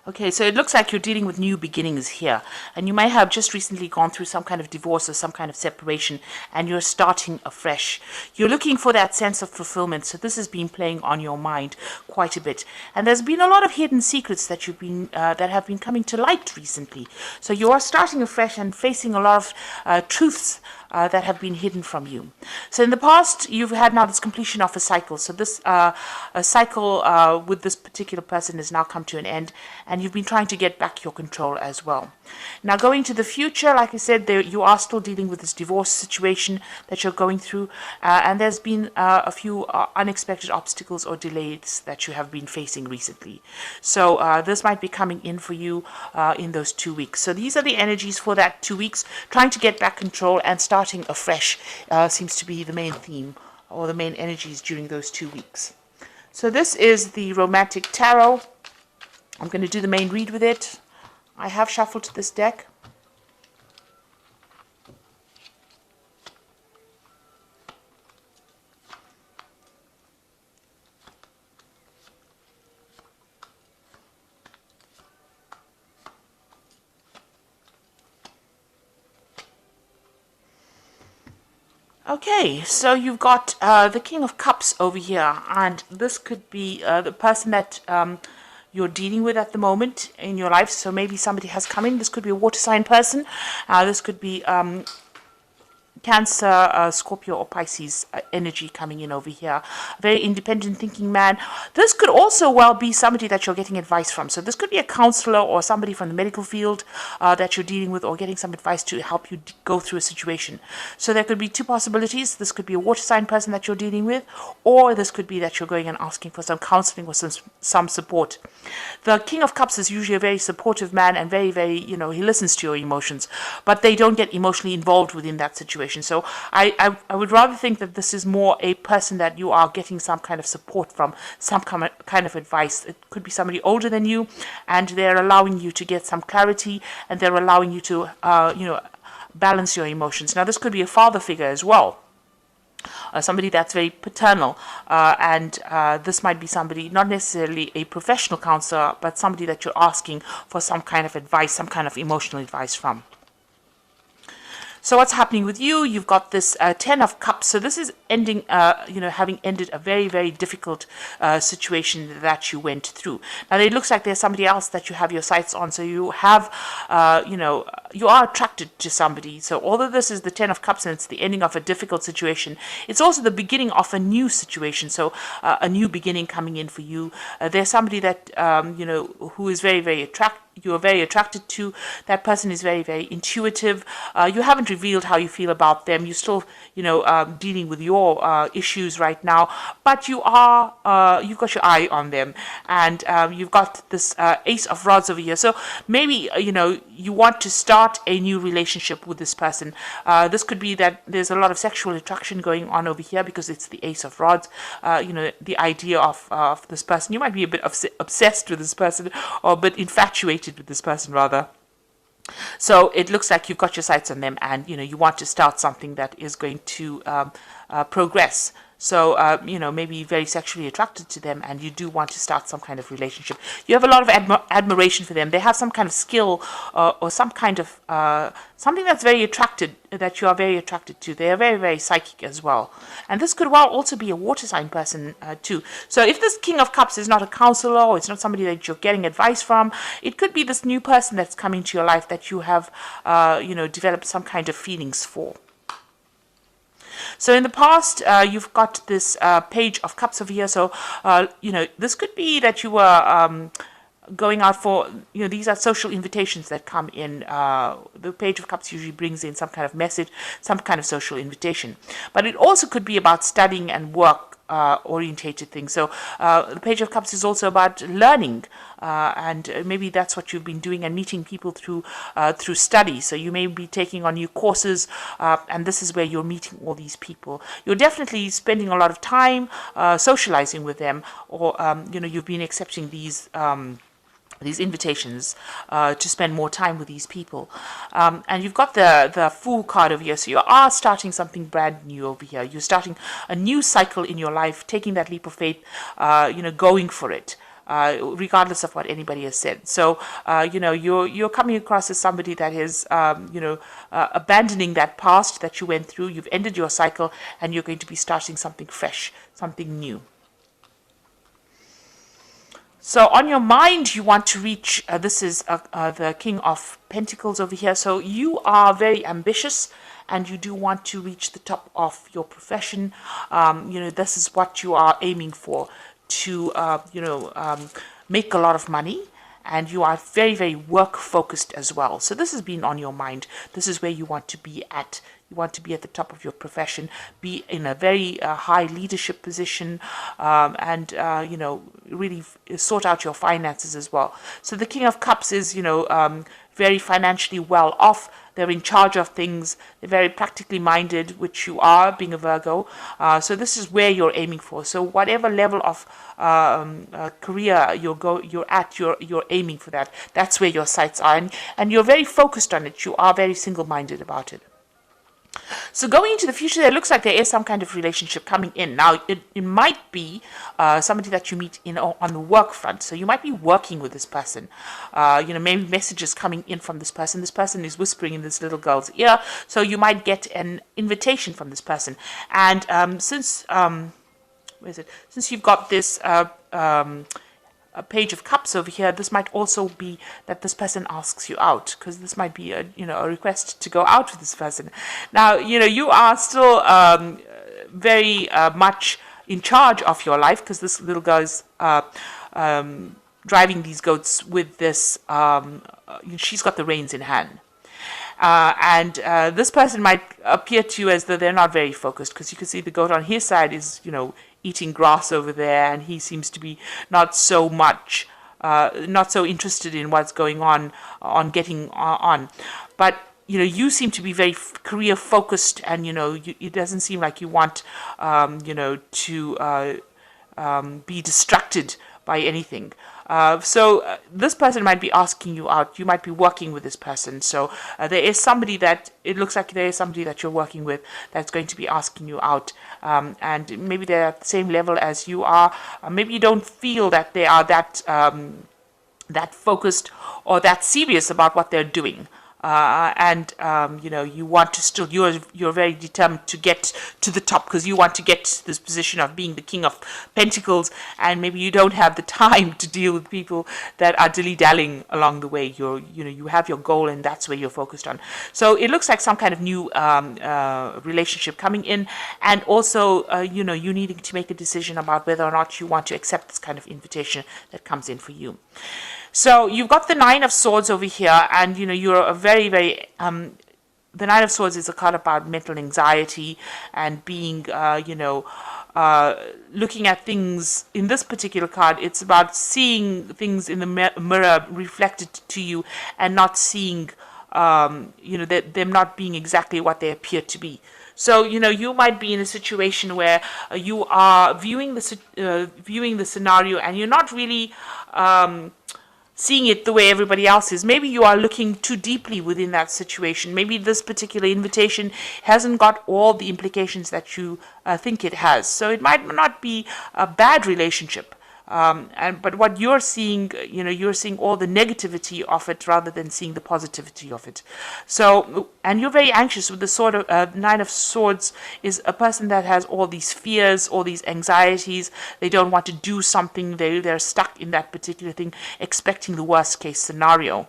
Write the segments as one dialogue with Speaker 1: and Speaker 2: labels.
Speaker 1: Okay, so it looks like you're dealing with new beginnings here, and you may have just recently gone through some kind of divorce or some kind of separation, and you're starting afresh. You're looking for that sense of fulfillment, so this has been playing on your mind quite a bit, and there's been a lot of hidden secrets that that have been coming to light recently. So you are starting afresh and facing a lot of truths that have been hidden from you. So in the past, you've had now this completion of a cycle. So this a cycle with this particular person has now come to an end, and you've been trying to get back your control as well. Now going to the future, like I said, you are still dealing with this divorce situation that you're going through, and there's been a few unexpected obstacles or delays that you have been facing recently. So this might be coming in for you in those 2 weeks. So these are the energies for that 2 weeks, trying to get back control and starting afresh seems to be the main theme or the main energies during those 2 weeks. So this is the Romantic Tarot. I'm going to do the main read with it. I have shuffled this deck. Okay, so you've got the King of Cups over here, and this could be the person that you're dealing with at the moment in your life. So maybe somebody has come in. This could be a water sign person. This could be Cancer, Scorpio or Pisces energy coming in over here. Very independent thinking man. This could also well be somebody that you're getting advice from. So this could be a counselor or somebody from the medical field that you're dealing with, or getting some advice to help you go through a situation. So there could be two possibilities. This could be a water sign person that you're dealing with, or this could be that you're going and asking for some counseling or some support. The King of Cups is usually a very supportive man and very, very, he listens to your emotions, but they don't get emotionally involved within that situation. So I would rather think that this is more a person that you are getting some kind of support from, some kind of advice. It could be somebody older than you, and they're allowing you to get some clarity, and they're allowing you to, balance your emotions. Now, this could be a father figure as well. Somebody that's very paternal, and this might be somebody, not necessarily a professional counselor, but somebody that you're asking for some kind of advice, some kind of emotional advice from. So what's happening with you? You've got this Ten of Cups. So this is ending, having ended a very, very difficult situation that you went through. Now, it looks like there's somebody else that you have your sights on. So you have, you are attracted to somebody. So although this is the Ten of Cups and it's the ending of a difficult situation, it's also the beginning of a new situation. So a new beginning coming in for you. There's somebody that, who is very, very attractive. You are very attracted to. That person is very, very intuitive. You haven't revealed how you feel about them. You're still, dealing with your issues right now, but you've got your eye on them, and you've got this Ace of Rods over here. So maybe, you want to start a new relationship with this person. This could be that there's a lot of sexual attraction going on over here because it's the Ace of Rods. The idea of this person. You might be a bit obsessed with this person, or a bit infatuated with this person rather. So it looks like you've got your sights on them, and you want to start something that is going to progress. So, maybe very sexually attracted to them, and you do want to start some kind of relationship. You have a lot of admiration for them. They have some kind of skill or some kind of something that you are very attracted to. They are very, very psychic as well. And this could well also be a water sign person too. So if this King of Cups is not a counselor, or it's not somebody that you're getting advice from, it could be this new person that's coming to your life that you have, developed some kind of feelings for. So in the past, you've got this Page of Cups over here. So, this could be that you were going out for, these are social invitations that come in. The Page of Cups usually brings in some kind of message, some kind of social invitation. But it also could be about studying and work orientated things. So the Page of Cups is also about learning, and maybe that's what you've been doing, and meeting people through study. So you may be taking on new courses, and this is where you're meeting all these people. You're definitely spending a lot of time socializing with them, or you've been accepting these invitations to spend more time with these people. And you've got the Fool card over here. So you are starting something brand new over here. You're starting a new cycle in your life, taking that leap of faith, going for it. regardless of what anybody has said. So, you're coming across as somebody that is, abandoning that past that you went through. You've ended your cycle, and you're going to be starting something fresh, something new. So on your mind, you want to reach, this is the King of Pentacles over here. So you are very ambitious, and you do want to reach the top of your profession. This is what you are aiming for, to, make a lot of money. And you are very, very work focused as well. So this has been on your mind. This is where you want to be at. You want to be at the top of your profession, be in a very high leadership position, and really sort out your finances as well. So the King of Cups is, very financially well off. They're in charge of things. They're very practically minded, which you are, being a Virgo. So this is where you're aiming for. So whatever level of career you're aiming for that. That's where your sights are, and you're very focused on it. You are very single-minded about it. So going into the future, it looks like there is some kind of relationship coming in. Now, it might be somebody that you meet on the work front. So you might be working with this person. Maybe messages coming in from this person. This person is whispering in this little girl's ear. So you might get an invitation from this person. And since you've got this a Page of Cups over here, this might also be that this person asks you out, because this might be a request to go out with this person. Now, you are still very much in charge of your life, because this little girl is driving these goats with this. She's got the reins in hand. And this person might appear to you as though they're not very focused, because you can see the goat on his side is, eating grass over there, and he seems to be not so interested in what's going on getting on. But you seem to be very career focused, and it doesn't seem like you want to be distracted by anything. So this person might be asking you out. You might be working with this person. So there is somebody that, it looks like there is somebody that you're working with that's going to be asking you out. And maybe they're at the same level as you are. Maybe you don't feel that they are that focused or that serious about what they're doing. You want to still, you're very determined to get to the top, because you want to get to this position of being the King of Pentacles, and maybe you don't have the time to deal with people that are dilly-dallying along the way. You have your goal, and that's where you're focused on. So it looks like some kind of new relationship coming in, and also you needing to make a decision about whether or not you want to accept this kind of invitation that comes in for you. So you've got the Nine of Swords over here, and you're a very, very the Nine of Swords is a card about mental anxiety and being looking at things. In this particular card, it's about seeing things in the mirror reflected to you, and not seeing them not being exactly what they appear to be. So you might be in a situation where you are viewing the scenario, and you're not really seeing it the way everybody else is. Maybe you are looking too deeply within that situation. Maybe this particular invitation hasn't got all the implications that you think it has. So it might not be a bad relationship. But what you're seeing, you're seeing all the negativity of it rather than seeing the positivity of it. So, and you're very anxious with the sort of Nine of Swords is a person that has all these fears, all these anxieties. They don't want to do something. They're stuck in that particular thing, expecting the worst case scenario.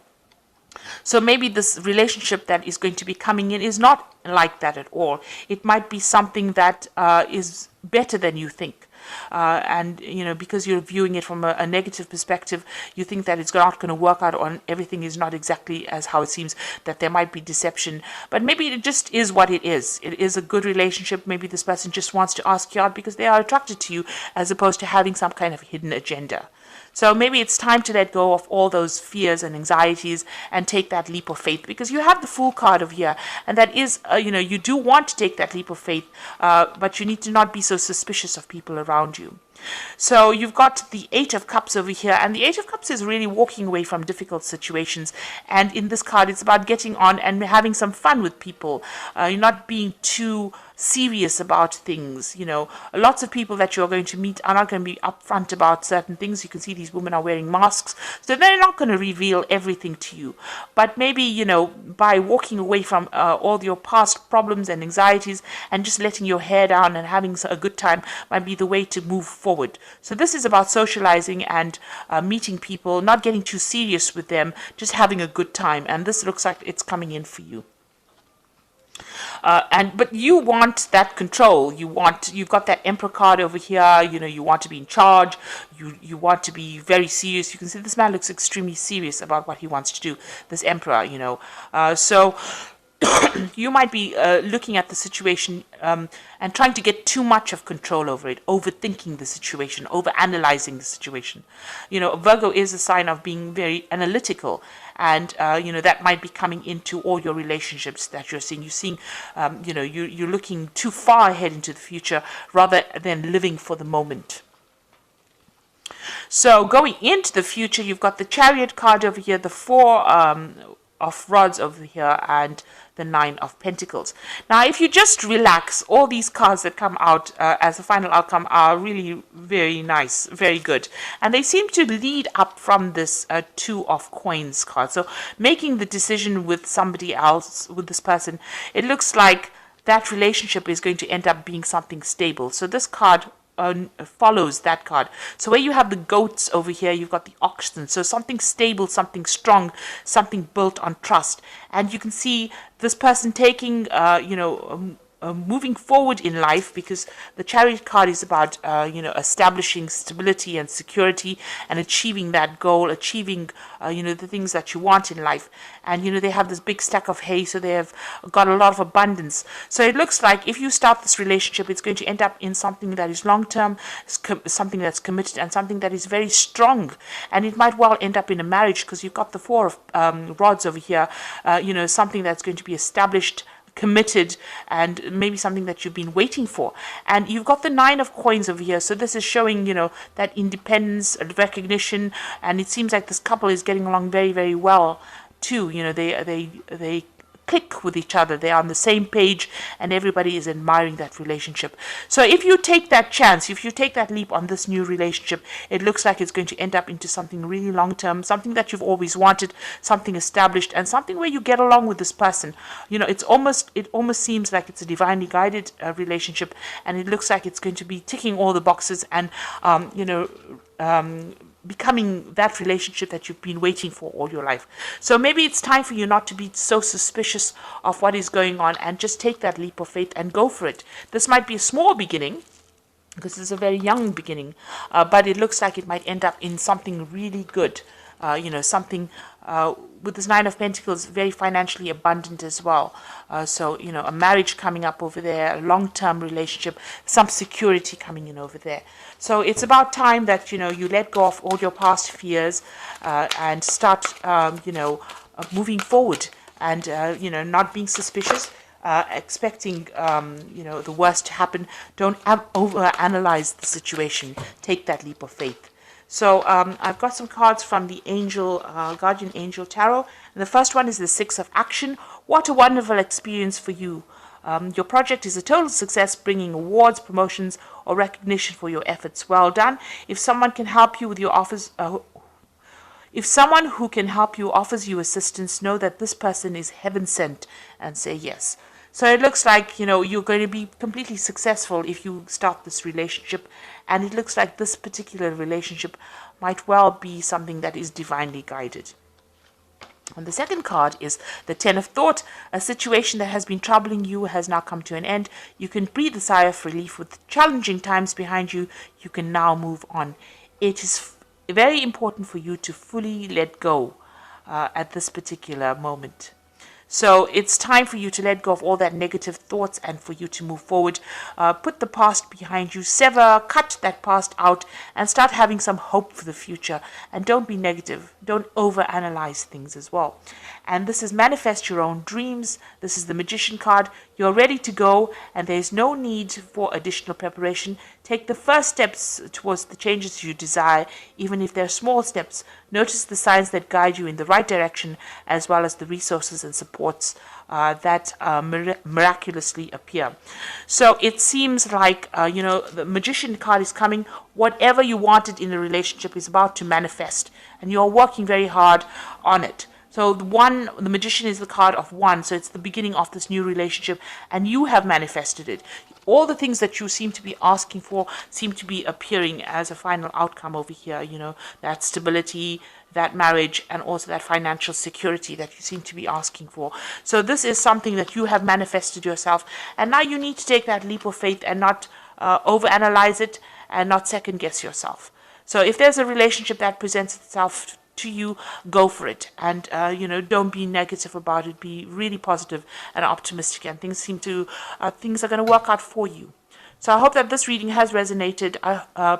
Speaker 1: So maybe this relationship that is going to be coming in is not like that at all. It might be something that is better than you think. Because you're viewing it from a negative perspective, you think that it's not going to work out, or everything is not exactly as how it seems, that there might be deception. But maybe it just is what it is. It is a good relationship. Maybe this person just wants to ask you out because they are attracted to you, as opposed to having some kind of hidden agenda. So maybe it's time to let go of all those fears and anxieties and take that leap of faith, because you have the Fool card over here, and that is, you do want to take that leap of faith, but you need to not be so suspicious of people around you. So you've got the Eight of Cups over here, and the Eight of Cups is really walking away from difficult situations. And in this card, it's about getting on and having some fun with people. You're not being too serious about things. You know, lots of people that you're going to meet are not going to be upfront about certain things. You can see these women are wearing masks, so they're not going to reveal everything to you. But maybe, you know, by walking away from all your past problems and anxieties and just letting your hair down and having a good time might be the way to move forward. So this is about socializing and meeting people, not getting too serious with them, just having a good time. And this looks like it's coming in for you. But you want that control. You've got that Emperor card over here. You know, you want to be in charge. You want to be very serious. You can see this man looks extremely serious about what he wants to do. This Emperor, you know. So you might be looking at the situation and trying to get too much of control over it, overthinking the situation, overanalyzing the situation. You know, Virgo is a sign of being very analytical, and you know, that might be coming into all your relationships that you're seeing. You're seeing, you know, you're looking too far ahead into the future rather than living for the moment. So going into the future, you've got the Chariot card over here, the Four of Rods over here, and the Nine of Pentacles. Now, if you just relax, all these cards that come out as a final outcome are really very nice, very good. And they seem to lead up from this Two of Coins card. So making the decision with somebody else, with this person, it looks like that relationship is going to end up being something stable. So this card follows that card. So where you have the goats over here, you've got the oxen. So something stable, something strong, something built on trust. And you can see this person taking, you know, moving forward in life, because the Chariot card is about, you know, establishing stability and security and achieving that goal, achieving, you know, the things that you want in life. And, you know, they have this big stack of hay, so they have got a lot of abundance. So it looks like if you start this relationship, it's going to end up in something that is long-term, something that's committed, and something that is very strong. And it might well end up in a marriage, because you've got the Four of Rods over here, you know, something that's going to be established, committed, and maybe something that you've been waiting for. And you've got the Nine of Coins over here, so this is showing, you know, that independence, recognition, and it seems like this couple is getting along very, very well too. You know, they click with each other, they're on the same page, and everybody is admiring that relationship. So if you take that chance, if you take that leap on this new relationship, it looks like it's going to end up into something really long-term, something that you've always wanted, something established, and something where you get along with this person. You know, it almost seems like it's a divinely guided relationship, and it looks like it's going to be ticking all the boxes and, you know, becoming that relationship that you've been waiting for all your life. So maybe it's time for you not to be so suspicious of what is going on and just take that leap of faith and go for it. This might be a small beginning, because it's a very young beginning, but it looks like it might end up in something really good. You know, something with this Nine of Pentacles, very financially abundant as well. So, you know, a marriage coming up over there, a long-term relationship, some security coming in over there. So it's about time that, you know, you let go of all your past fears and start, you know, moving forward and, you know, not being suspicious, expecting, you know, the worst to happen. Don't overanalyze the situation. Take that leap of faith. So I've got some cards from the Angel, Guardian Angel Tarot. And the first one is the Six of Action. What a wonderful experience for you. Your project is a total success, bringing awards, promotions, or recognition for your efforts. Well done. If someone can help you with your offers, if someone who can help you offers you assistance, know that this person is heaven sent, and say yes. So it looks like, you know, you're going to be completely successful if you start this relationship. And it looks like this particular relationship might well be something that is divinely guided. And the second card is the Ten of Thought. A situation that has been troubling you has now come to an end. You can breathe a sigh of relief. With challenging times behind you, you can now move on. It is very important for you to fully let go at this particular moment. So it's time for you to let go of all that negative thoughts and for you to move forward. Put the past behind you, sever, cut that past out, and start having some hope for the future. And don't be negative. Don't overanalyze things as well. And this is manifest your own dreams. This is the Magician card. You're ready to go, and there's no need for additional preparation. Take the first steps towards the changes you desire, even if they're small steps. Notice the signs that guide you in the right direction, as well as the resources and supports that miraculously appear. So it seems like, the Magician card is coming. Whatever you wanted in a relationship is about to manifest, and you're working very hard on it. So the Magician is the card of one, so it's the beginning of this new relationship, and you have manifested it. All the things that you seem to be asking for seem to be appearing as a final outcome over here, that stability, that marriage, and also that financial security that you seem to be asking for. So this is something that you have manifested yourself, and now you need to take that leap of faith and not overanalyze it and not second guess yourself. So if there's a relationship that presents itself to you, go for it, and don't be negative about it. Be really positive and optimistic, and things are going to work out for you. So I hope that this reading has resonated.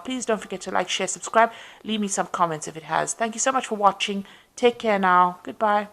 Speaker 1: Please don't forget to like, share, subscribe, leave me some comments if it has. Thank you so much for watching. Take care now. Goodbye.